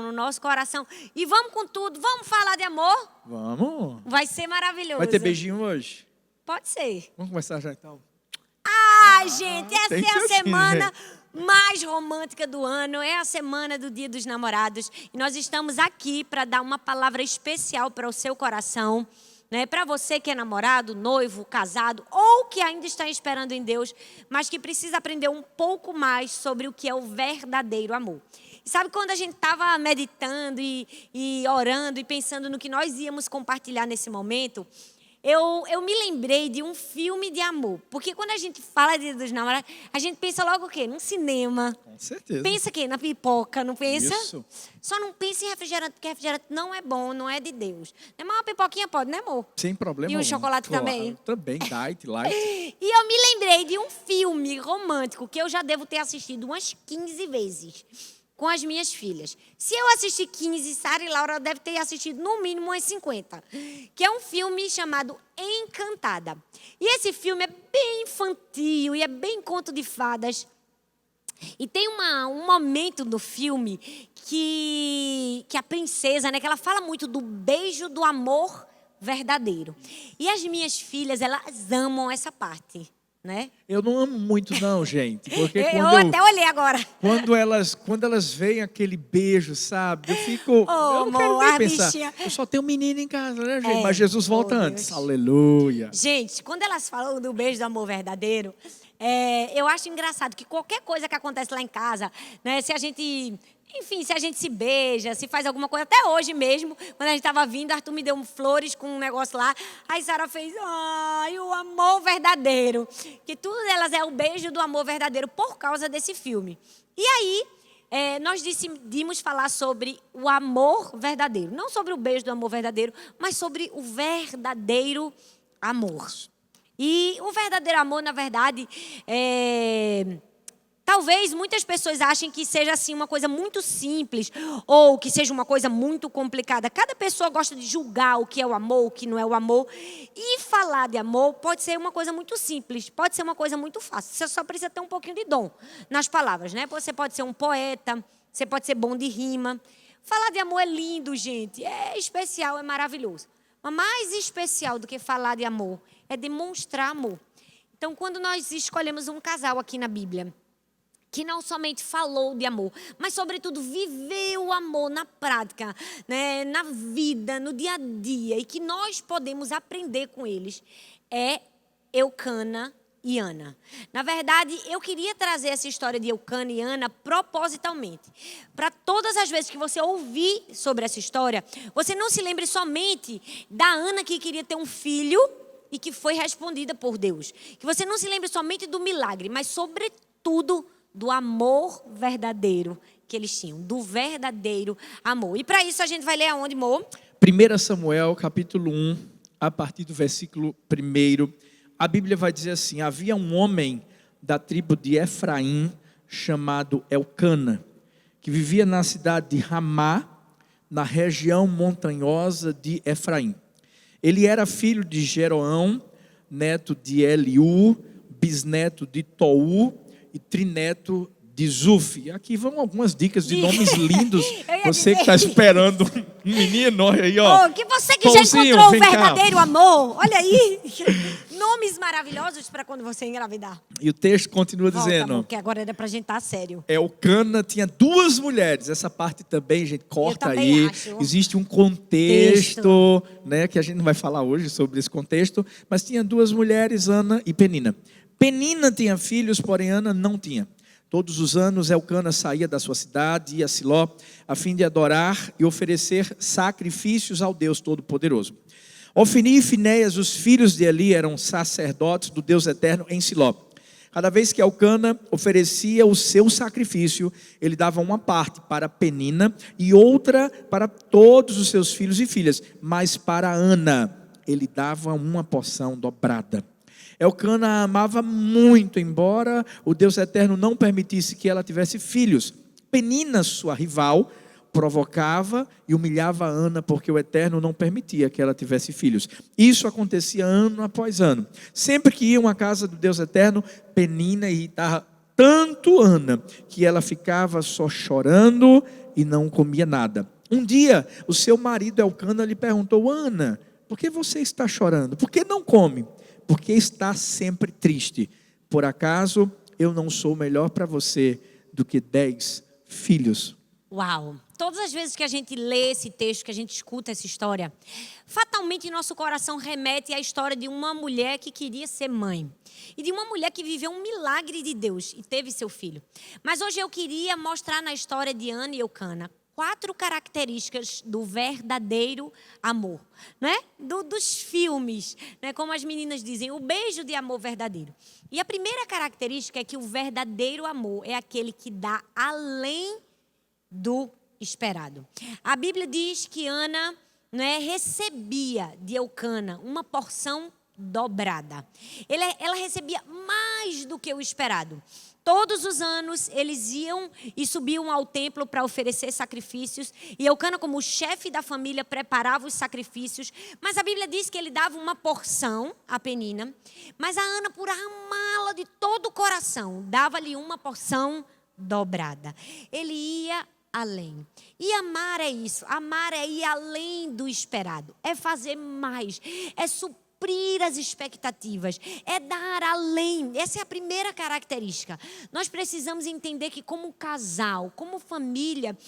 no nosso coração. E vamos com tudo, vamos falar de amor? Vamos. Vai ser maravilhoso. Vai ter beijinho hoje? Pode ser. Vamos começar já então. Ai, gente, essa tem que é a ser assim, semana mais romântica do ano, é a semana do Dia dos Namorados. E nós estamos aqui para dar uma palavra especial para o seu coração, né? Para você que é namorado, noivo, casado, ou que ainda está esperando em Deus, mas que precisa aprender um pouco mais sobre o que é o verdadeiro amor. E sabe quando a gente estava meditando e orando e pensando no que nós íamos compartilhar nesse momento, eu me lembrei de um filme de amor. Porque quando a gente fala de Dia dos Namorados, a gente pensa logo o quê? Num cinema. Com certeza. Pensa o quê? Na pipoca, não pensa? Isso. Só não pensa em refrigerante, porque refrigerante não é bom, não é de Deus. Mas uma pipoquinha pode, né, amor? Sem problema E o algum. chocolate Claro, também? Também, diet, light. E eu me lembrei de um filme romântico que eu já devo ter assistido umas 15 vezes com as minhas filhas. Se eu assisti 15, Sara e Laura devem ter assistido no mínimo umas 50. Que é um filme chamado Encantada. E esse filme é bem infantil e é bem conto de fadas. E tem um momento do filme que a princesa, né, que ela fala muito do beijo do amor verdadeiro. E as minhas filhas, elas amam essa parte, né? Eu não amo muito não, gente. Porque Eu até olhei agora. quando elas veem aquele beijo, sabe? Eu fico... eu não amor, quero a nem pensar. bichinha. Eu só tenho um menino em casa, né, gente? É. Mas Jesus volta Oh, antes. Deus. Aleluia. Gente, quando elas falam do beijo do amor verdadeiro, eu acho engraçado que qualquer coisa que acontece lá em casa, né, se a gente se beija, se faz alguma coisa, até hoje mesmo, quando a gente estava vindo, Arthur me deu flores com um negócio lá, aí Sara fez, ai, o amor verdadeiro. Que tudo delas é o beijo do amor verdadeiro por causa desse filme. E aí, nós decidimos falar sobre o amor verdadeiro. Não sobre o beijo do amor verdadeiro, mas sobre o verdadeiro amor. E o verdadeiro amor, na verdade, talvez muitas pessoas achem que seja assim uma coisa muito simples ou que seja uma coisa muito complicada. Cada pessoa gosta de julgar o que é o amor, o que não é o amor. E falar de amor pode ser uma coisa muito simples, pode ser uma coisa muito fácil. Você só precisa ter um pouquinho de dom nas palavras, né? Você pode ser um poeta, você pode ser bom de rima. Falar de amor é lindo, gente, é especial, é maravilhoso. Mas mais especial do que falar de amor é demonstrar amor. Então, quando nós escolhemos um casal aqui na Bíblia, que não somente falou de amor, mas, sobretudo, viveu o amor na prática, né, na vida, no dia a dia, e que nós podemos aprender com eles, é Eucana e Ana. Na verdade, eu queria trazer essa história de Eucana e Ana propositalmente. Para todas as vezes que você ouvir sobre essa história, você não se lembre somente da Ana que queria ter um filho e que foi respondida por Deus. Que você não se lembre somente do milagre, mas, sobretudo, do amor verdadeiro que eles tinham, do verdadeiro amor. E para isso a gente vai ler aonde, amor? 1 Samuel, capítulo 1, a partir do versículo 1, a Bíblia vai dizer assim: havia um homem da tribo de Efraim, chamado Eucana, que vivia na cidade de Ramá, na região montanhosa de Efraim. Ele era filho de Jeroão, neto de Eliú, bisneto de Tou e trineto de Zuf. Aqui vão algumas dicas de nomes lindos. Você que está esperando um menino, olha aí, ó. Que você que já encontrou o verdadeiro amor. Olha aí. Nomes maravilhosos para quando você engravidar. E o texto continua Volta, dizendo... amor, que agora era para a gente estar sério. Eucana tinha 2 mulheres. Essa parte também, gente, corta também aí. acho. Existe um contexto, né, que a gente não vai falar hoje sobre esse contexto. Mas tinha 2 mulheres, Ana e Penina. Penina tinha filhos, porém Ana não tinha. Todos os anos, Eucana saía da sua cidade, ia a Siló, a fim de adorar e oferecer sacrifícios ao Deus Todo-Poderoso. Ofni e Finéias, os filhos de Eli, eram sacerdotes do Deus Eterno em Siló. Cada vez que Eucana oferecia o seu sacrifício, ele dava uma parte para Penina e outra para todos os seus filhos e filhas. Mas para Ana, ele dava uma porção dobrada. Eucana a amava muito, embora o Deus Eterno não permitisse que ela tivesse filhos. Penina, sua rival, provocava e humilhava Ana, porque o Eterno não permitia que ela tivesse filhos. Isso acontecia ano após ano. Sempre que iam à casa do Deus Eterno, Penina irritava tanto Ana, que ela ficava só chorando e não comia nada. Um dia, o seu marido Elcana lhe perguntou: Ana, por que você está chorando? Por que não come? Porque está sempre triste. Por acaso eu não sou melhor para você do que 10 filhos? Uau! Todas as vezes que a gente lê esse texto, que a gente escuta essa história, fatalmente nosso coração remete à história de uma mulher que queria ser mãe. E de uma mulher que viveu um milagre de Deus e teve seu filho. Mas hoje eu queria mostrar na história de Ana e Elcana 4 características do verdadeiro amor, né? Dos filmes, né? Como as meninas dizem, o beijo de amor verdadeiro. E a primeira característica é que o verdadeiro amor é aquele que dá além do esperado. A Bíblia diz que Ana, né, recebia de Elcana uma porção dobrada. Ela recebia mais do que o esperado. Todos os anos eles iam e subiam ao templo para oferecer sacrifícios. E Elcana, como chefe da família, preparava os sacrifícios. Mas a Bíblia diz que ele dava uma porção a Penina. Mas a Ana, por amá-la de todo o coração, dava-lhe uma porção dobrada. Ele ia além. E amar é isso. Amar é ir além do esperado. É fazer mais. É suprir as expectativas, é dar além. Essa é a primeira característica. Nós precisamos entender que como casal, como família,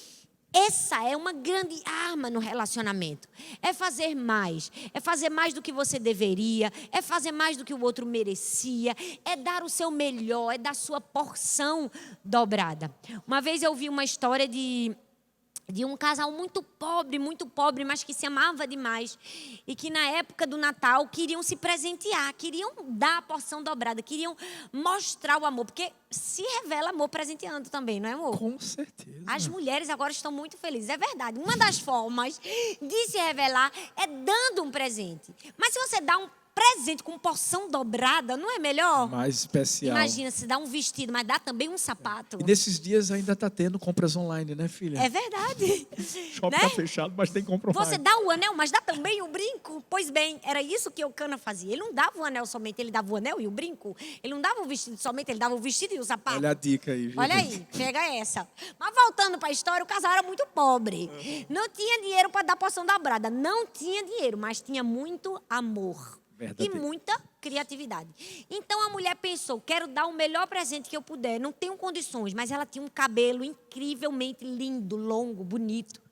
essa é uma grande arma no relacionamento. É fazer mais do que você deveria, é fazer mais do que o outro merecia, é dar o seu melhor, é dar sua porção dobrada. Uma vez eu vi uma história de um casal muito pobre, mas que se amava demais. E que na época do Natal queriam se presentear, queriam dar a porção dobrada, queriam mostrar o amor. Porque se revela amor presenteando também, não é, amor? Com certeza. As mulheres agora estão muito felizes, é verdade. Uma das formas de se revelar é dando um presente. Mas se você dá um presente com porção dobrada, não é melhor? Mais especial. Imagina, se dá um vestido, mas dá também um sapato. E nesses dias ainda está tendo compras online, né, filha? É verdade. Shopping está fechado, mas tem compra online. Você dá o anel, mas dá também o brinco? Pois bem, era isso que Elcana fazia. Ele não dava o anel somente, ele dava o anel e o brinco. Ele não dava o vestido somente, ele dava o vestido e o sapato. Olha a dica aí, gente. Olha aí, pega essa. Mas voltando para a história, o casal era muito pobre. Não tinha dinheiro para dar porção dobrada. Não tinha dinheiro, mas tinha muito amor. Verdadeiro. E muita criatividade. Então a mulher pensou, quero dar o melhor presente que eu puder. Não tenho condições, mas ela tinha um cabelo incrivelmente lindo, longo, bonito.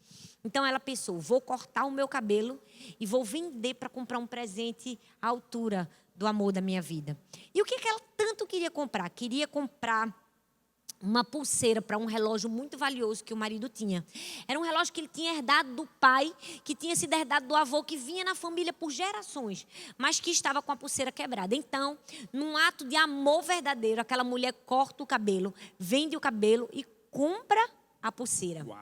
Então ela pensou, vou cortar o meu cabelo e vou vender para comprar um presente à altura do amor da minha vida. E o que ela tanto queria comprar? Queria comprar uma pulseira para um relógio muito valioso que o marido tinha. Era um relógio que ele tinha herdado do pai, que tinha sido herdado do avô, que vinha na família por gerações, mas que estava com a pulseira quebrada. Então, num ato de amor verdadeiro, aquela mulher corta o cabelo, vende o cabelo e compra a pulseira. Uau.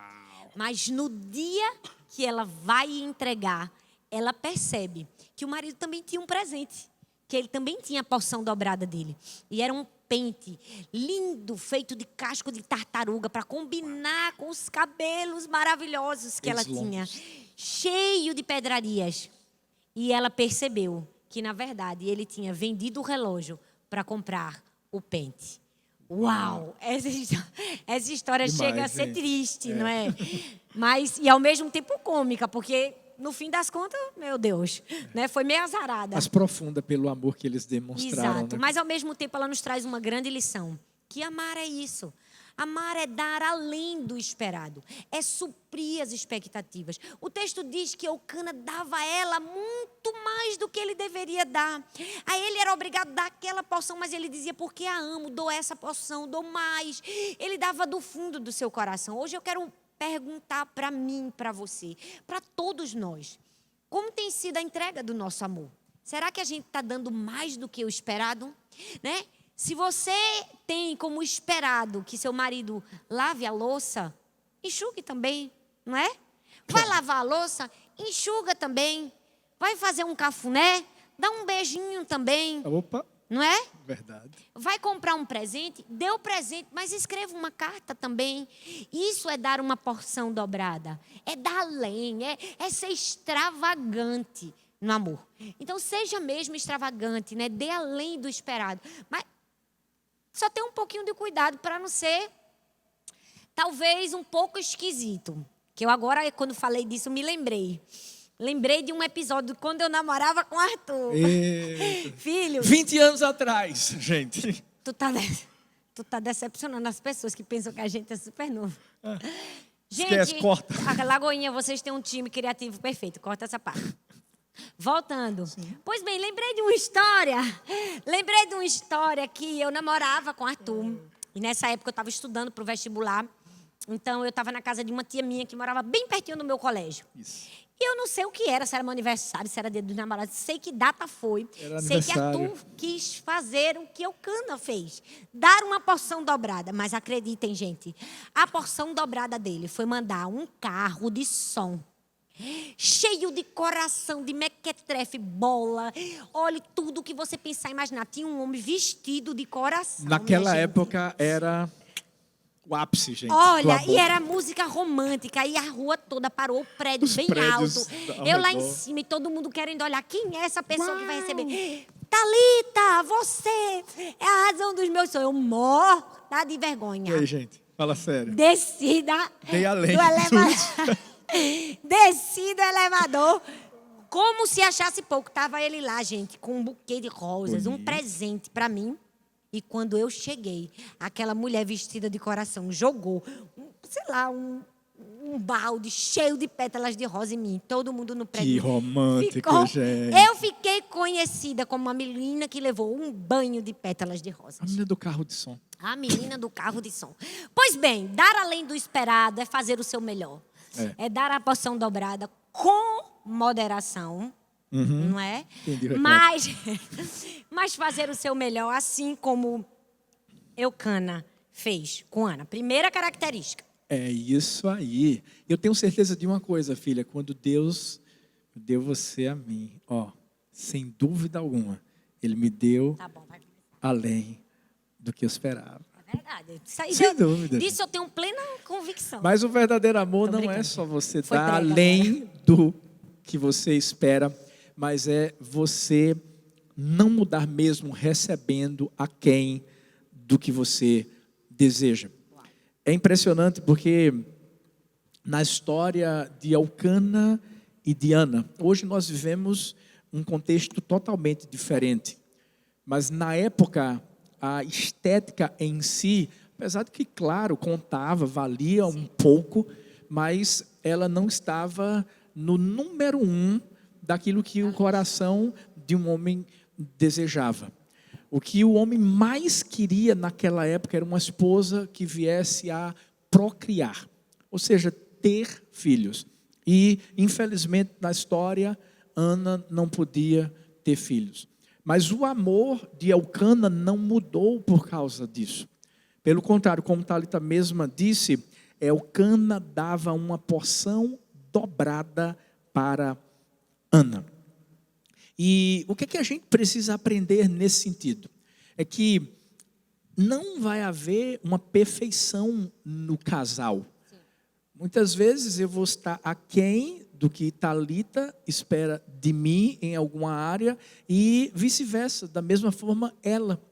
Mas no dia que ela vai entregar, ela percebe que o marido também tinha um presente, que ele também tinha a porção dobrada dele. E era um pente lindo, feito de casco de tartaruga, para combinar com os cabelos maravilhosos que ela tinha, cheio de pedrarias. E ela percebeu que, na verdade, ele tinha vendido o relógio para comprar o pente. Uau! Essa história demais, chega a ser gente. triste, não é? Mas, e ao mesmo tempo cômica, porque no fim das contas, meu Deus, né? Foi meio azarada. Mas profunda pelo amor que eles demonstraram. Exato, né? mas ao mesmo tempo ela nos traz uma grande lição. Que amar é isso. Amar é dar além do esperado. É suprir as expectativas. O texto diz que Elcana dava a ela muito mais do que ele deveria dar. A ele era obrigado a dar aquela porção, mas ele dizia, porque a amo, dou essa porção, dou mais. Ele dava do fundo do seu coração. Hoje eu quero perguntar para mim, para você, para todos nós, como tem sido a entrega do nosso amor? Será que a gente está dando mais do que o esperado? Né? Se você tem como esperado que seu marido lave a louça, enxugue também, não é? Vai lavar a louça, enxuga também. Vai fazer um cafuné, dá um beijinho também. Opa, não é? verdade. Vai comprar um presente, dê o presente, mas escreva uma carta também. Isso é dar uma porção dobrada. É dar além, é ser extravagante no amor. Então, seja mesmo extravagante, né? Dê além do esperado. Mas só tenha um pouquinho de cuidado para não ser talvez um pouco esquisito. Que eu agora, quando falei disso, me lembrei. Lembrei de um episódio quando eu namorava com o Arthur. Eita. Filho, 20 anos atrás, gente. tu tá decepcionando as pessoas que pensam que a gente é super novo. Gente, Esquece, corta. a Lagoinha, vocês têm um time criativo perfeito. Corta essa parte. Voltando. Sim. Pois bem, lembrei de uma história que eu namorava com o Arthur. E nessa época eu estava estudando para o vestibular. Então eu estava na casa de uma tia minha que morava bem pertinho do meu colégio. Isso. E eu não sei o que era, se era meu aniversário, se era dia dos namorados. Sei que data foi. Sei que Arthur quis fazer o que Eucana fez. Dar uma porção dobrada. Mas acreditem, gente, a porção dobrada dele foi mandar um carro de som. Cheio de coração, de mequetrefe, bola. Olha, tudo que você pensar e imaginar. Tinha um homem vestido de coração. Naquela época era o ápice, gente. Olha, e era música romântica. E a rua toda parou, o prédio bem alto. Eu lá em cima e todo mundo querendo olhar. Quem é essa pessoa que vai receber? Thalita, você é a razão dos meus sonhos. Eu morta de vergonha. E aí, gente? Fala sério. Descida Dei além do elevador. Desci do elevador, como se achasse pouco. Tava ele lá, gente, com um buquê de rosas, um presente para mim. E quando eu cheguei, aquela mulher vestida de coração jogou, um balde cheio de pétalas de rosa em mim. Todo mundo no prédio. Que romântico, gente. Eu fiquei conhecida como uma menina que levou um banho de pétalas de rosas. A menina do carro de som. A menina do carro de som. Pois bem, dar além do esperado é fazer o seu melhor. É dar a porção dobrada com moderação, não é? Entendi, mas fazer o seu melhor, assim como Eucana fez com Ana. Primeira característica. É isso aí. Eu tenho certeza de uma coisa, filha. Quando Deus deu você a mim, sem dúvida alguma, Ele me deu além do que eu esperava. Verdade. Sem dúvida. Disso eu tenho plena convicção. Mas o verdadeiro amor não é só você dar além do que você espera, mas é você não mudar mesmo recebendo aquém do que você deseja. É impressionante porque na história de Eucana e de Ana, hoje nós vivemos um contexto totalmente diferente. Mas na época, a estética em si, apesar de que, claro, contava, valia um pouco, mas ela não estava no número 1 daquilo que o coração de um homem desejava. O que o homem mais queria naquela época era uma esposa que viesse a procriar, ou seja, ter filhos. E, infelizmente, na história, Ana não podia ter filhos. Mas o amor de Eucana não mudou por causa disso. Pelo contrário, como Thalita mesma disse, Eucana dava uma porção dobrada para Ana. E o que a gente precisa aprender nesse sentido? É que não vai haver uma perfeição no casal. Sim. Muitas vezes eu vou estar aquém do que Thalita espera de mim em alguma área e vice-versa, da mesma forma ela.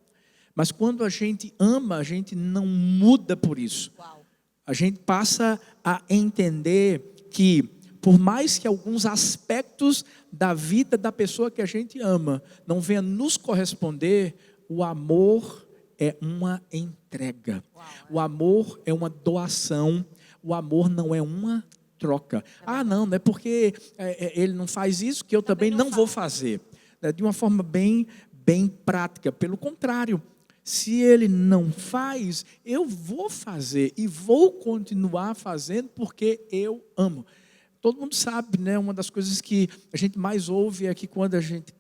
Mas quando a gente ama, a gente não muda por isso. Uau. A gente passa a entender que, por mais que alguns aspectos da vida da pessoa que a gente ama não venha nos corresponder, o amor é uma entrega. Uau. O amor é uma doação. O amor não é uma troca. Não é porque ele não faz isso que eu também não vou fazer. De uma forma bem prática. Pelo contrário, se ele não faz, eu vou fazer e vou continuar fazendo porque eu amo. Todo mundo sabe, né? Uma das coisas que a gente mais ouve é que quando a gente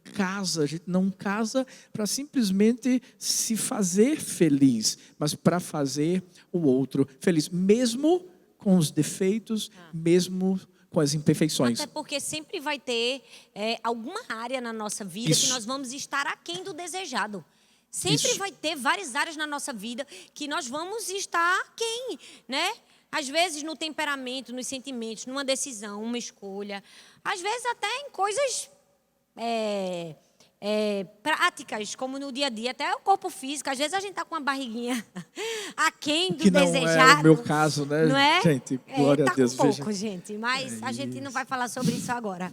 não casa para simplesmente se fazer feliz, mas para fazer o outro feliz, mesmo com os defeitos, mesmo com as imperfeições. Até porque sempre vai ter alguma área na nossa vida que nós vamos estar aquém do desejado. Sempre vai ter várias áreas na nossa vida que nós vamos estar aquém, né? Às vezes no temperamento, nos sentimentos, numa decisão, uma escolha. Às vezes até em coisas práticas, como no dia a dia, até o corpo físico. Às vezes a gente está com uma barriguinha aquém do Que não desejado. é o meu caso, né? Não é? Gente, glória Tá a Deus. com pouco, gente, mas a gente não vai falar sobre isso agora.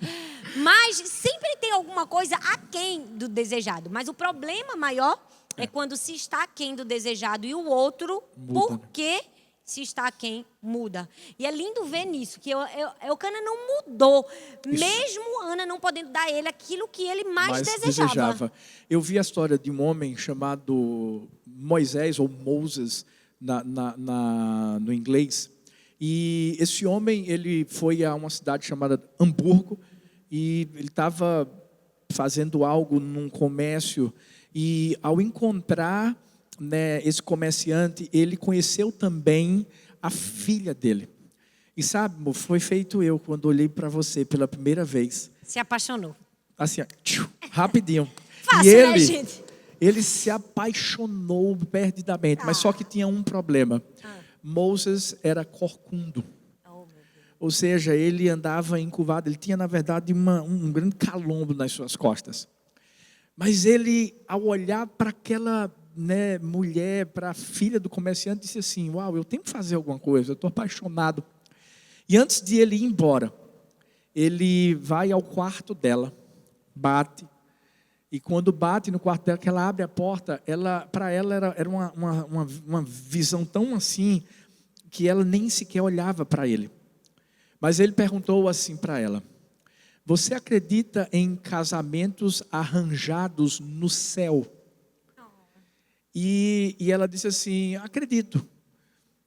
Mas sempre tem alguma coisa aquém do desejado. Mas o problema maior é quando se está aquém do desejado e o outro, Muda, porque se está aquém, muda. E é lindo ver nisso, que Eucana não mudou, mesmo Ana não podendo dar a ele aquilo que ele mais desejava. Eu vi a história de um homem chamado Moisés, ou Moses, no inglês. E esse homem, ele foi a uma cidade chamada Hamburgo, e ele estava fazendo algo num comércio, e ao encontrar, né, esse comerciante, ele conheceu também a filha dele. E sabe, amor, foi feito eu quando olhei para você pela primeira vez. Se apaixonou. Assim, rapidinho. Fácil, e né, gente? Ele se apaixonou perdidamente, mas só que tinha um problema. Moses era corcundo. Ou seja, ele andava encurvado, ele tinha, na verdade, um grande calombo nas suas costas. Mas ele, ao olhar para aquela, né, mulher, para a filha do comerciante, disse assim: uau, eu tenho que fazer alguma coisa, eu estou apaixonado. E antes de ele ir embora, ele vai ao quarto dela, bate, e quando bate no quarto dela, que ela abre a porta, para ela era uma visão tão assim, que ela nem sequer olhava para ele. Mas ele perguntou assim para ela: você acredita em casamentos arranjados no céu? E ela disse assim: acredito.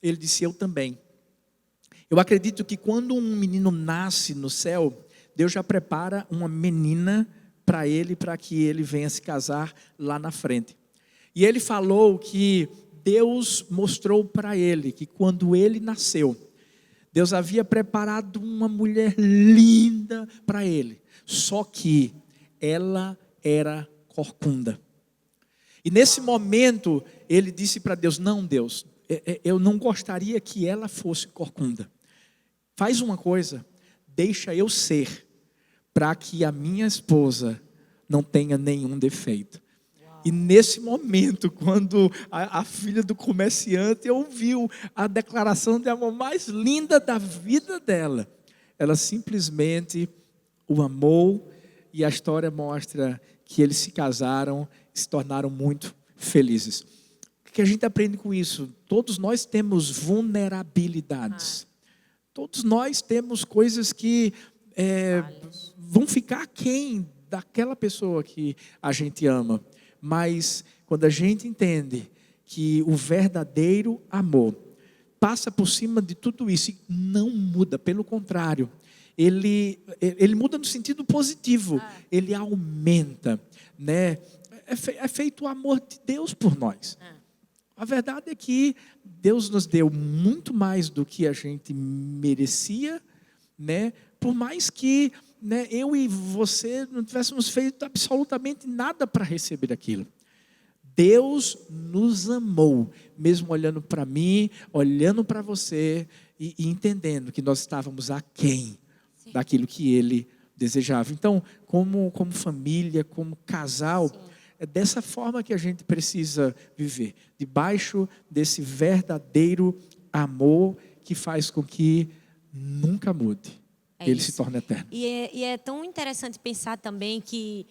Ele disse: eu também. Eu acredito que quando um menino nasce no céu, Deus já prepara uma menina para ele, para que ele venha se casar lá na frente. E ele falou que Deus mostrou para ele que quando ele nasceu, Deus havia preparado uma mulher linda para ele, só que ela era corcunda. E nesse momento, ele disse para Deus: não, Deus, eu não gostaria que ela fosse corcunda. Faz uma coisa, deixa eu ser, para que a minha esposa não tenha nenhum defeito. E nesse momento, quando a filha do comerciante ouviu a declaração de amor mais linda da vida dela, ela simplesmente o amou, e a história mostra que eles se casaram, se tornaram muito felizes. O que a gente aprende com isso? Todos nós temos vulnerabilidades. Todos nós temos coisas que vão ficar aquém daquela pessoa que a gente ama. Mas quando a gente entende que o verdadeiro amor passa por cima de tudo isso e não muda, pelo contrário, ele muda no sentido positivo, ele aumenta, né? É feito o amor de Deus por nós. A verdade é que Deus nos deu muito mais do que a gente merecia, né? Por mais que, né, eu e você não tivéssemos feito absolutamente nada para receber aquilo. Deus nos amou, mesmo olhando para mim, olhando para você e entendendo que nós estávamos aquém daquilo que Ele desejava. Então, como família, como casal, é dessa forma que a gente precisa viver, debaixo desse verdadeiro amor que faz com que nunca mude. Ele se torna eterno. E é tão interessante pensar também que,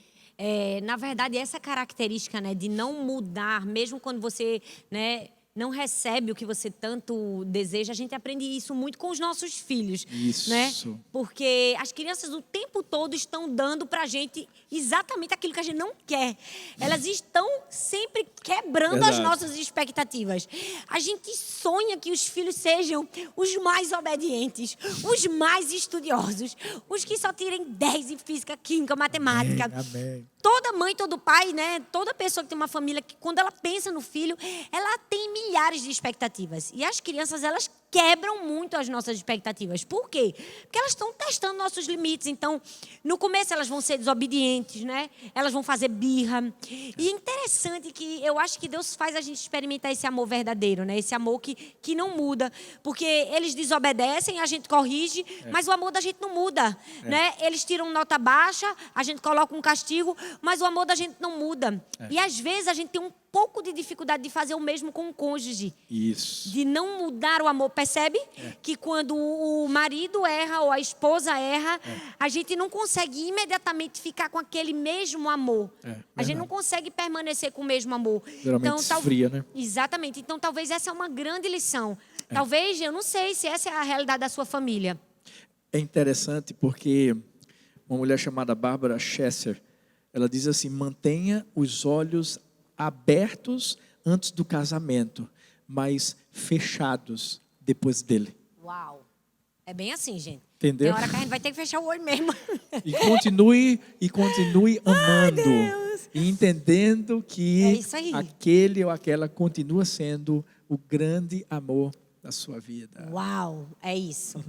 na verdade, essa característica, né, de não mudar, mesmo quando você, né, não recebe o que você tanto deseja, a gente aprende isso muito com os nossos filhos. Isso. Né? Porque as crianças o tempo todo estão dando pra gente exatamente aquilo que a gente não quer. Elas estão sempre quebrando as nossas expectativas. A gente sonha que os filhos sejam os mais obedientes, os mais estudiosos, os que só tirem 10 em física, química, matemática. Amém. Toda mãe, todo pai, né? Toda pessoa que tem uma família, que quando ela pensa no filho, ela tem milhares de expectativas. E as crianças, elas quebram muito as nossas expectativas. Por quê? Porque elas estão testando nossos limites. Então, no começo elas vão ser desobedientes, né? Elas vão fazer birra. E é interessante que eu acho que Deus faz a gente experimentar esse amor verdadeiro, né? Esse amor que não muda. Porque eles desobedecem, a gente corrige, mas o amor da gente não muda, né? Eles tiram nota baixa, a gente coloca um castigo, mas o amor da gente não muda. E às vezes a gente tem um pouco de dificuldade de fazer o mesmo com o cônjuge. Isso. De não mudar o amor. Percebe? Que quando o marido erra ou a esposa erra, a gente não consegue imediatamente ficar com aquele mesmo amor. A gente não consegue permanecer com o mesmo amor. Geralmente esfria, né? Exatamente. Então, talvez essa é uma grande lição. Talvez, eu não sei se essa é a realidade da sua família. É interessante porque uma mulher chamada Barbara Chesser, ela diz assim: mantenha os olhos abertos antes do casamento, mas fechados depois dele. Uau! É bem assim, gente. Entendeu? Tem hora que a gente vai ter que fechar o olho mesmo. E continue amando. E entendendo que É isso aí. aquele ou aquela continua sendo o grande amor da sua vida. Uau! É isso.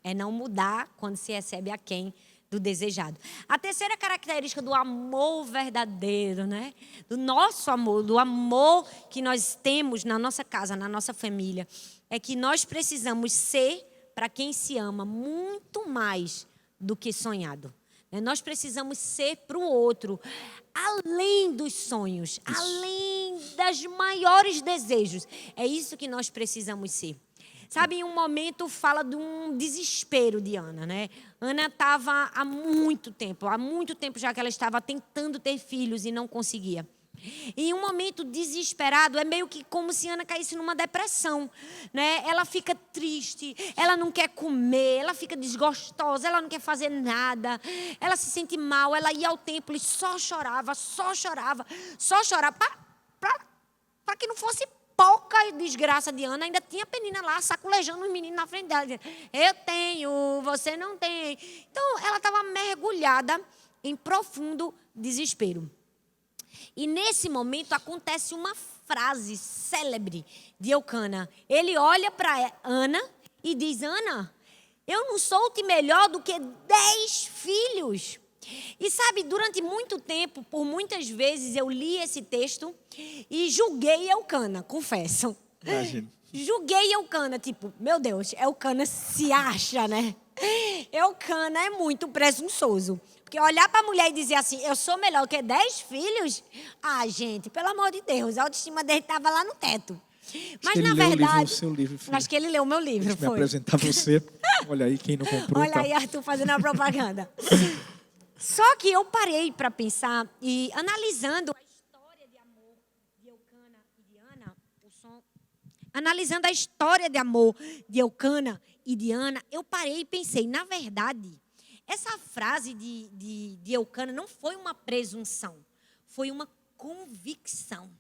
É não mudar quando se recebe a quem do desejado. A terceira característica do amor verdadeiro, né? Do nosso amor, do amor que nós temos na nossa casa, na nossa família, é que nós precisamos ser, para quem se ama, muito mais do que sonhado. Nós precisamos ser para o outro, além dos sonhos, além das maiores desejos. É isso que nós precisamos ser. Sabe, em um momento fala de um desespero de Ana, né? Ana estava há muito tempo já que ela estava tentando ter filhos e não conseguia. E em um momento desesperado, é meio que como se Ana caísse numa depressão, né? Ela fica triste, ela não quer comer, ela fica desgostosa, ela não quer fazer nada, ela se sente mal, ela ia ao templo e só chorava, para que não fosse pouca desgraça de Ana, ainda tinha Penina lá, saculejando os meninos na frente dela, dizendo, eu tenho, você não tem. Então, ela estava mergulhada em profundo desespero. E nesse momento acontece uma frase célebre de Eucana. Ele olha para Ana e diz, Ana, eu não sou-te melhor do que 10 filhos. E sabe, durante muito tempo, por muitas vezes, eu li esse texto e julguei Eucana, confesso. Imagina. Julguei Eucana, tipo, meu Deus, Eucana se acha, né? Eucana é muito presunçoso. Porque olhar para a mulher e dizer assim, eu sou melhor que 10 filhos? Ah, gente, pelo amor de Deus, a autoestima dele estava lá no teto. Mas na verdade, o seu livro, filho. acho que ele leu o meu livro, Deixa eu me apresentar você. Olha aí quem não comprou. Olha tá. aí, Arthur, fazendo a propaganda. Só que eu parei para pensar e analisando a história de amor de Eucana e de Ana, analisando a história de amor de Eucana e de Ana, eu parei e pensei, na verdade, essa frase de Eucana não foi uma presunção, foi uma convicção.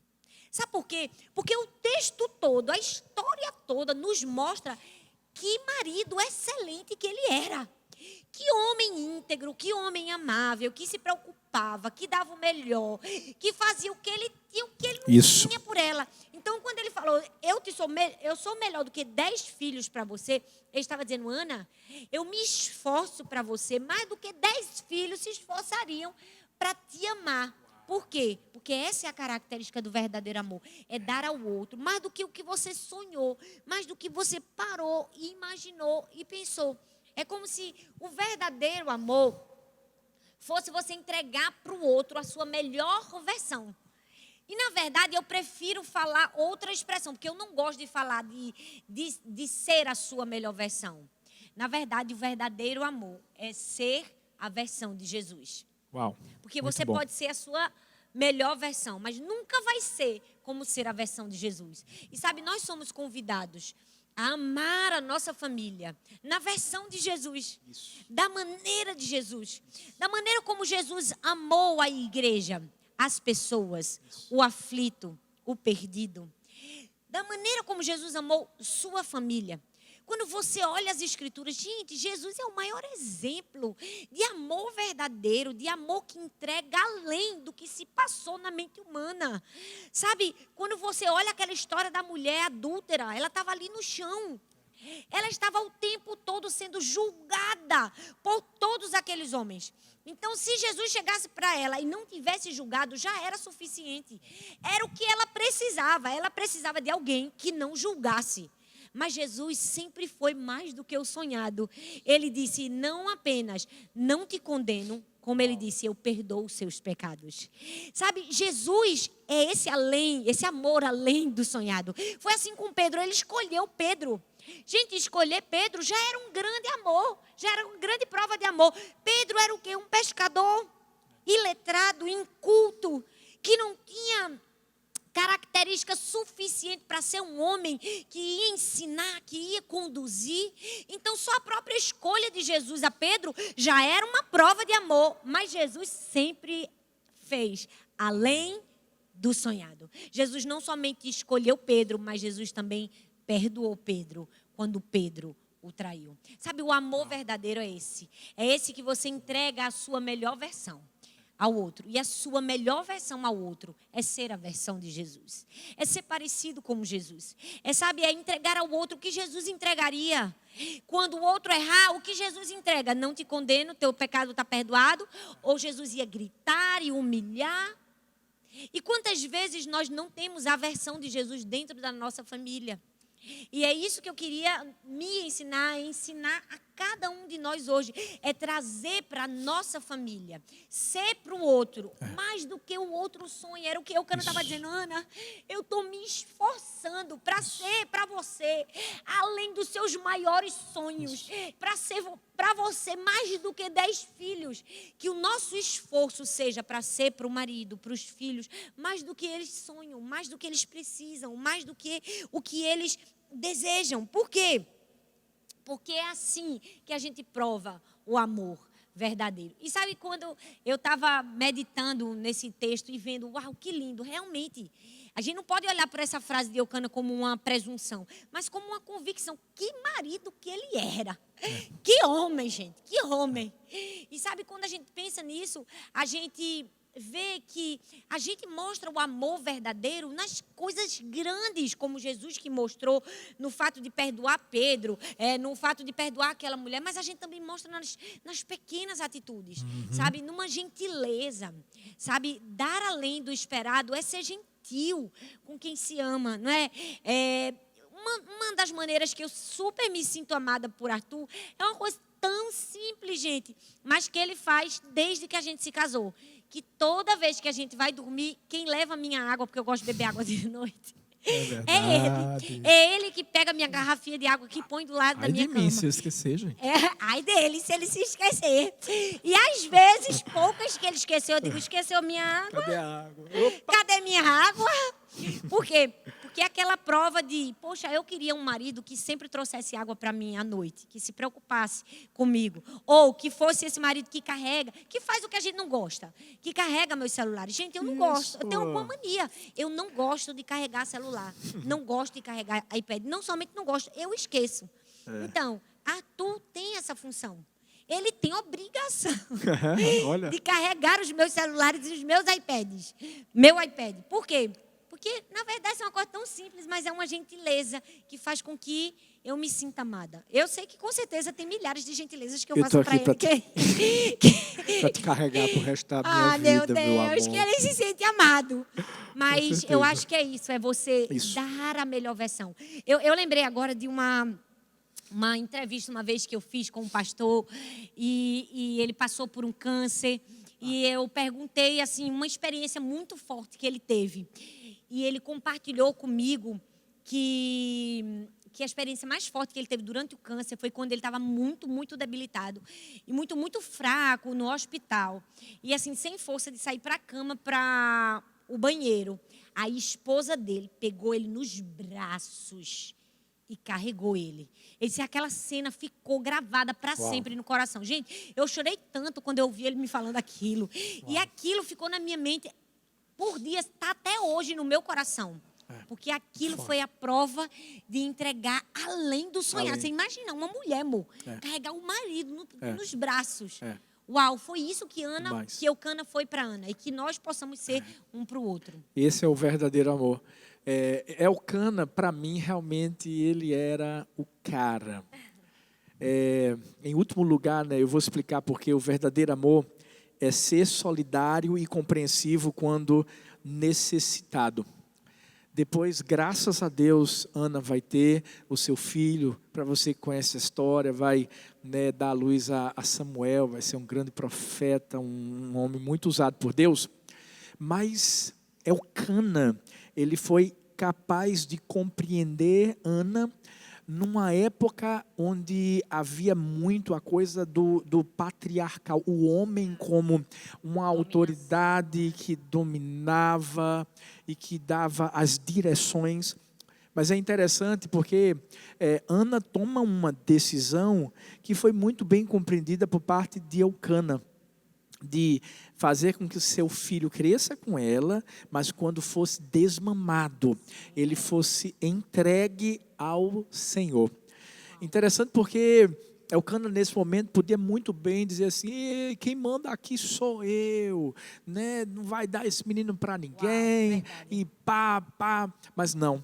Sabe por quê? Porque o texto todo, a história toda nos mostra que marido excelente que ele era. Que homem íntegro, que homem amável, que se preocupava, que dava o melhor, que fazia o que ele tinha, o que ele não tinha por ela. Então, quando ele falou, eu sou melhor do que 10 filhos para você, ele estava dizendo, Ana, eu me esforço para você mais do que 10 filhos se esforçariam para te amar. Por quê? Porque essa é a característica do verdadeiro amor. É dar ao outro mais do que o que você sonhou, mais do que você parou e imaginou e pensou. É como se o verdadeiro amor fosse você entregar para o outro a sua melhor versão. E, na verdade, eu prefiro falar outra expressão, porque eu não gosto de falar de ser a sua melhor versão. Na verdade, o verdadeiro amor é ser a versão de Jesus. Uau, porque você pode ser a sua melhor versão, mas nunca vai ser como ser a versão de Jesus. E sabe, nós somos convidados a amar a nossa família na versão de Jesus, da maneira de Jesus, da maneira como Jesus amou a igreja, as pessoas, o aflito, o perdido, da maneira como Jesus amou sua família. Quando você olha as escrituras, gente, Jesus é o maior exemplo de amor verdadeiro, de amor que entrega além do que se passou na mente humana. Sabe, quando você olha aquela história da mulher adúltera, ela estava ali no chão. Ela estava o tempo todo sendo julgada por todos aqueles homens. Então, se Jesus chegasse para ela e não tivesse julgado, já era suficiente. Era o que ela precisava. Ela precisava de alguém que não julgasse. Mas Jesus sempre foi mais do que o sonhado. Ele disse, não apenas, não te condeno, como ele disse, eu perdoo os seus pecados. Sabe, Jesus é esse amor além do sonhado. Foi assim com Pedro, ele escolheu Pedro. Gente, escolher Pedro já era um grande amor, já era uma grande prova de amor. Pedro era o quê? Um pescador iletrado, inculto, que não tinha característica suficiente para ser um homem que ia ensinar, que ia conduzir. Então, só a própria escolha de Jesus a Pedro já era uma prova de amor. Mas Jesus sempre fez além do sonhado. Jesus não somente escolheu Pedro, mas Jesus também perdoou Pedro quando Pedro o traiu. Sabe, o amor verdadeiro é esse. É esse que você entrega a sua melhor versão ao outro. E a sua melhor versão ao outro é ser a versão de Jesus. É ser parecido com Jesus. É entregar ao outro o que Jesus entregaria. Quando o outro errar, o que Jesus entrega? Não te condeno, teu pecado está perdoado. Ou Jesus ia gritar e humilhar. E quantas vezes nós não temos a versão de Jesus dentro da nossa família? E é isso que eu queria me ensinar a cada um de nós hoje. É trazer para a nossa família, ser para o outro, mais do que o outro sonha. Era o que eu estava dizendo, Ana, eu estou me esforçando para ser para você, além dos seus maiores sonhos, para ser para você mais do que 10 filhos. Que o nosso esforço seja para ser para o marido, para os filhos, mais do que eles sonham, mais do que eles precisam, mais do que o que eles desejam. Por quê? Porque é assim que a gente prova o amor verdadeiro. E sabe, quando eu estava meditando nesse texto e vendo, uau, que lindo, realmente, a gente não pode olhar para essa frase de Eucana como uma presunção, mas como uma convicção. Que marido que ele era. Que homem, gente, que homem. E sabe, quando a gente pensa nisso, a gente vê que a gente mostra o amor verdadeiro nas coisas grandes, como Jesus que mostrou no fato de perdoar Pedro, no fato de perdoar aquela mulher, mas a gente também mostra nas pequenas atitudes, sabe? Numa gentileza, sabe? Dar além do esperado é ser gentil com quem se ama, não é? Uma das maneiras que eu super me sinto amada por Arthur é uma coisa tão simples, gente, mas que ele faz desde que a gente se casou. Que toda vez que a gente vai dormir, quem leva a minha água, porque eu gosto de beber água de noite, é ele. É ele que pega a minha garrafinha de água, que põe do lado da minha cama. Ai de mim, se eu esquecer, gente. Ai dele, se ele se esquecer. E às vezes, poucas que ele esqueceu, eu digo, esqueceu minha água? Cadê a água? Cadê minha água? Por quê? Porque é aquela prova de, poxa, eu queria um marido que sempre trouxesse água para mim à noite, que se preocupasse comigo. Ou que fosse esse marido que carrega, que faz o que a gente não gosta, que carrega meus celulares. Gente, eu não gosto, eu tenho uma mania. Eu não gosto de carregar celular, não gosto de carregar iPad. Não somente não gosto, eu esqueço. Então, Arthur tem essa função. Ele tem obrigação de carregar os meus celulares e os meus iPads. Meu iPad. Por quê? Porque, na verdade, é uma coisa tão simples, mas é uma gentileza que faz com que eu me sinta amada. Eu sei que, com certeza, tem milhares de gentilezas que eu faço para ele. Para te carregar pro resto da minha vida, meu amor. Que ele se sente amado. Mas eu acho que é isso, é você dar a melhor versão. Eu lembrei agora de uma entrevista uma vez que eu fiz com um pastor e ele passou por um câncer e eu perguntei assim uma experiência muito forte que ele teve e ele compartilhou comigo que a experiência mais forte que ele teve durante o câncer foi quando ele estava muito, muito debilitado e muito, muito fraco no hospital e assim sem força de sair para a cama, para o banheiro. A esposa dele pegou ele nos braços e carregou ele. Ele disse, aquela cena ficou gravada para sempre no coração. Gente, eu chorei tanto quando eu ouvi ele me falando aquilo. E aquilo ficou na minha mente por dias, está até hoje no meu coração. Porque aquilo foi a prova de entregar além do sonhar. Você imagina, uma mulher, amor, carregar o marido nos braços. Uau, foi isso que Eucana foi para Ana. E que nós possamos ser um para o outro. Esse é o verdadeiro amor. Elcana, para mim, realmente, ele era o cara. Em último lugar, né, eu vou explicar porque o verdadeiro amor é ser solidário e compreensivo quando necessitado. Depois, graças a Deus, Ana vai ter o seu filho. Para você que conhece a história, vai, né, dar luz a Samuel, vai ser um grande profeta, um homem muito usado por Deus. Mas Elcana, ele foi capaz de compreender Ana numa época onde havia muito a coisa do patriarcal, o homem como uma autoridade que dominava e que dava as direções. Mas é interessante porque Ana toma uma decisão que foi muito bem compreendida por parte de Elcana, de fazer com que o seu filho cresça com ela, mas quando fosse desmamado, ele fosse entregue ao Senhor. Interessante porque Elcana nesse momento podia muito bem dizer assim: quem manda aqui sou eu, né? Não vai dar esse menino para ninguém, e pá, mas não.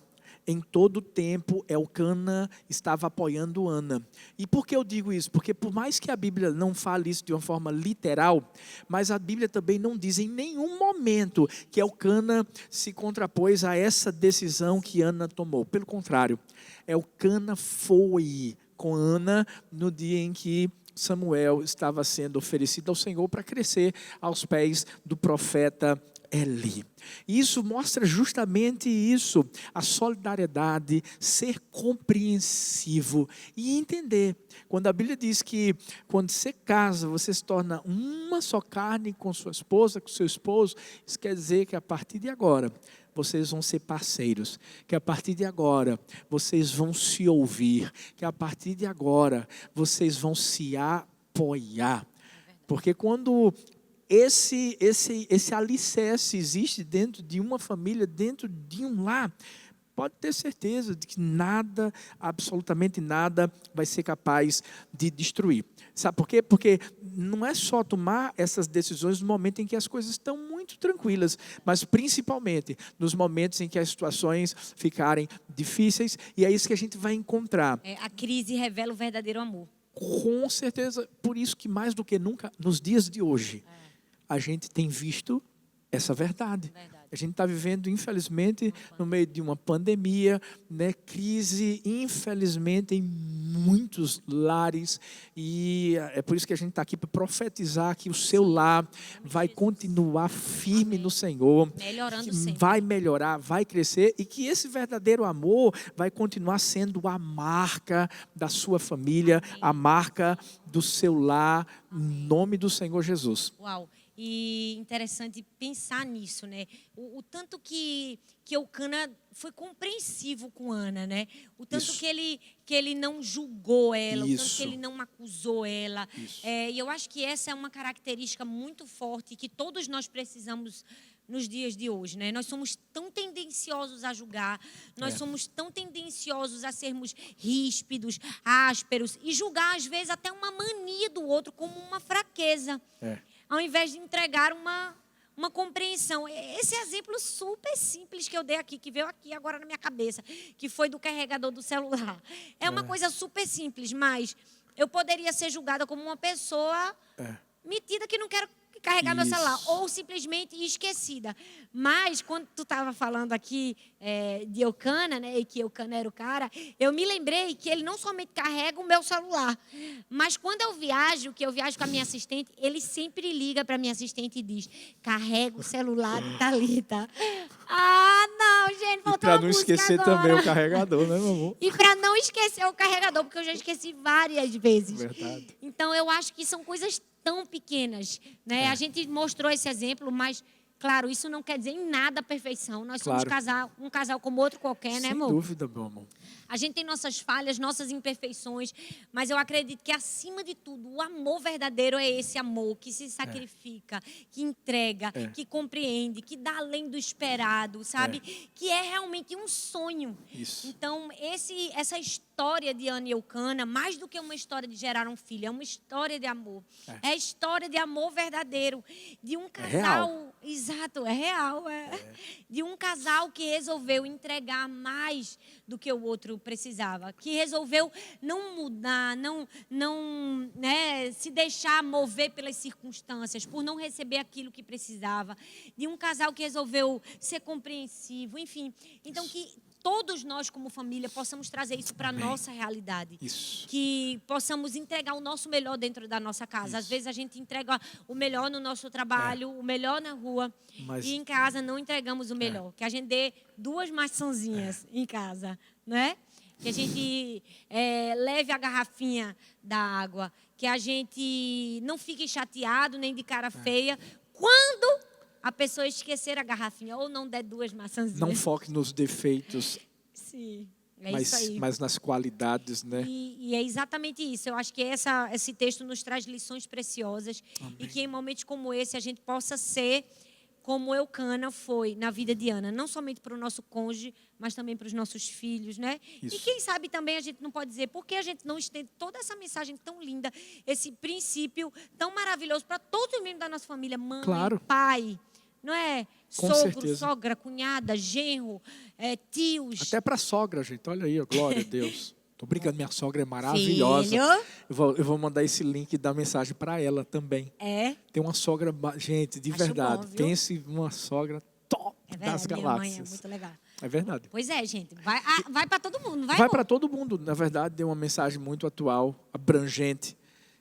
Em todo o tempo, Elcana estava apoiando Ana. E por que eu digo isso? Porque por mais que a Bíblia não fale isso de uma forma literal, mas a Bíblia também não diz em nenhum momento que Elcana se contrapôs a essa decisão que Ana tomou. Pelo contrário, Elcana foi com Ana no dia em que Samuel estava sendo oferecido ao Senhor para crescer aos pés do profeta Eli. Isso mostra justamente isso, a solidariedade, ser compreensivo e entender. Quando a Bíblia diz que quando você casa, você se torna uma só carne com sua esposa, com seu esposo, isso quer dizer que a partir de agora, vocês vão ser parceiros, que a partir de agora, vocês vão se ouvir, que a partir de agora, vocês vão se apoiar. Porque quando esse alicerce existe dentro de uma família, dentro de um lar, pode ter certeza de que nada, absolutamente nada, vai ser capaz de destruir. Sabe por quê? Porque não é só tomar essas decisões no momento em que as coisas estão muito tranquilas, mas principalmente nos momentos em que as situações ficarem difíceis, e é isso que a gente vai encontrar. A crise revela o verdadeiro amor. Com certeza, por isso que mais do que nunca, nos dias de hoje, a gente tem visto essa verdade. A gente está vivendo, infelizmente, no meio de uma pandemia, né, crise, infelizmente, em muitos lares. E é por isso que a gente está aqui para profetizar que o seu lar vai continuar firme no Senhor. Melhorando sempre. Vai melhorar, vai crescer. E que esse verdadeiro amor vai continuar sendo a marca da sua família, a marca do seu lar, em nome do Senhor Jesus. Uau! E interessante pensar nisso, né? O tanto que Elcana foi compreensivo com Ana, né? O tanto que ele não julgou ela, o tanto que ele não acusou ela. E eu acho que essa é uma característica muito forte que todos nós precisamos nos dias de hoje, né? Nós somos tão tendenciosos a julgar, nós somos tão tendenciosos a sermos ríspidos, ásperos e julgar às vezes até uma mania do outro como uma fraqueza. Ao invés de entregar uma compreensão. Esse exemplo super simples que eu dei aqui, que veio aqui agora na minha cabeça, que foi do carregador do celular. É uma coisa super simples, mas eu poderia ser julgada como uma pessoa metida que não quero carregar meu celular, ou simplesmente esquecida. Mas, quando tu estava falando aqui de Elcana, né, e que Elcana era o cara, eu me lembrei que ele não somente carrega o meu celular, mas quando eu viajo, que eu viajo com a minha assistente, ele sempre liga para a minha assistente e diz: carrega o celular de Thalita. Não, gente, faltou para não esquecer agora. Também o carregador, né, meu amor? E para não esquecer o carregador, porque eu já esqueci várias vezes. Verdade. Então, eu acho que são coisas tão pequenas, né? A gente mostrou esse exemplo, mas, claro, isso não quer dizer em nada a perfeição. Nós somos um casal como outro qualquer, né, amor? Sem dúvida, meu amor. A gente tem nossas falhas, nossas imperfeições, mas eu acredito que, acima de tudo, o amor verdadeiro é esse amor que se sacrifica, que entrega, que compreende, que dá além do esperado, sabe? Que é realmente um sonho. Isso. Então, essa história de Ana e Elcana, mais do que uma história de gerar um filho, é uma história de amor. É a história de amor verdadeiro, de um casal, Exato, é real. De um casal que resolveu entregar mais do que o outro precisava, que resolveu não mudar, não se deixar mover pelas circunstâncias, por não receber aquilo que precisava. De um casal que resolveu ser compreensivo, enfim. Então, que todos nós, como família, possamos trazer isso para a nossa realidade. Isso. Que possamos entregar o nosso melhor dentro da nossa casa. Isso. Às vezes a gente entrega o melhor no nosso trabalho, o melhor na rua, e em casa não entregamos o melhor. Que a gente dê 2 maçãzinhas em casa, não é? Que a gente leve a garrafinha da água, que a gente não fique chateado nem de cara feia quando a pessoa esquecer a garrafinha ou não der 2 maçãzinhas. Não foque nos defeitos, Sim, isso aí. mas nas qualidades, né? E é exatamente isso. Eu acho que esse texto nos traz lições preciosas. Amém. E que em momentos como esse a gente possa ser como Eucana foi na vida de Ana. Não somente para o nosso cônjuge, mas também para os nossos filhos, né? Isso. E quem sabe também a gente não pode dizer, por que a gente não estende toda essa mensagem tão linda, esse princípio tão maravilhoso para todos os membros da nossa família, mãe, claro. Pai, não é? Com Sogro, certeza. sogra, cunhada, genro, tios. Até para a sogra, gente. Olha aí, glória a Deus. Tô brincando, minha sogra é maravilhosa. Filho. Eu vou mandar esse link da mensagem para ela também. Tem uma sogra, gente, de verdade. Bom, pense numa sogra top das galáxias. Minha mãe é muito legal. É verdade. Pois é, gente. Vai para todo mundo. Vai para todo mundo. Na verdade, deu uma mensagem muito atual, abrangente.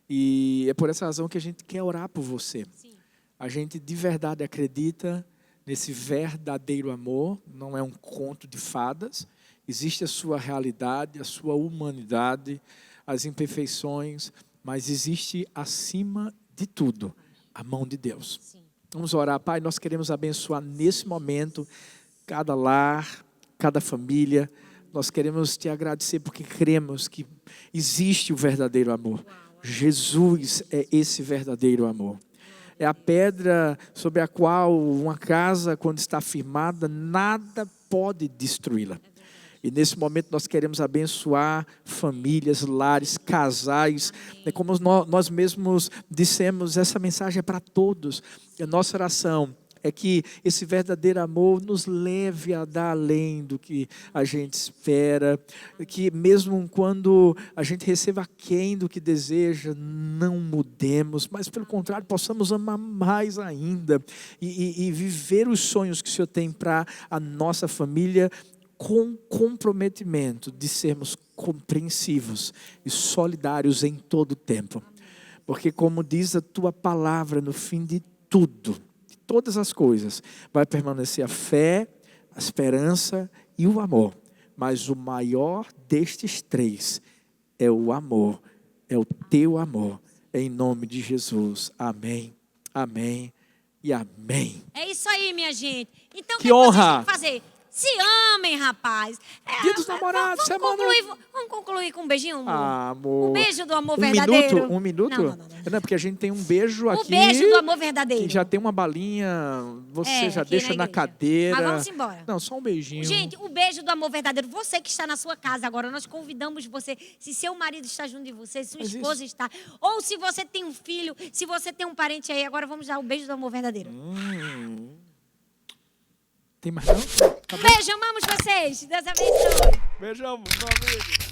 E é por essa razão que a gente quer orar por você. Sim. A gente de verdade acredita nesse verdadeiro amor. Não é um conto de fadas. Existe a sua realidade, a sua humanidade, as imperfeições, mas existe acima de tudo a mão de Deus. Sim. Vamos orar. Pai, nós queremos abençoar nesse momento cada lar, cada família. Nós queremos te agradecer porque cremos que existe o verdadeiro amor. Jesus é esse verdadeiro amor. É a pedra sobre a qual uma casa, quando está firmada, nada pode destruí-la. E nesse momento nós queremos abençoar famílias, lares, casais. Como nós mesmos dissemos, essa mensagem é para todos. E a nossa oração é que esse verdadeiro amor nos leve a dar além do que a gente espera. Que mesmo quando a gente receba aquém do que deseja, não mudemos, mas pelo contrário, possamos amar mais ainda. E viver os sonhos que o Senhor tem para a nossa família, com comprometimento de sermos compreensivos e solidários em todo o tempo. Porque como diz a tua palavra, no fim de tudo, de todas as coisas, vai permanecer a fé, a esperança e o amor. Mas o maior destes 3 é o amor, é o teu amor. Em nome de Jesus. Amém, amém e amém. É isso aí, minha gente. Então, que honra! Vocês têm que fazer? Se amem, rapaz. Dia dos namorados, vamos concluir com um beijinho, amor? Amor. Um beijo do amor verdadeiro. Um minuto? Não, porque a gente tem um beijo aqui. O beijo do amor verdadeiro. Que já tem uma balinha, você já deixa na cadeira. Mas vamos embora. Não, só um beijinho. Gente, o beijo do amor verdadeiro. Você que está na sua casa agora, nós convidamos você. Se seu marido está junto de você, se sua esposa está. Ou se você tem um filho, se você tem um parente aí, agora vamos dar o beijo do amor verdadeiro. Tem mais não? Beijo, amamos vocês. Deus abençoe. Beijamos, meu amigo.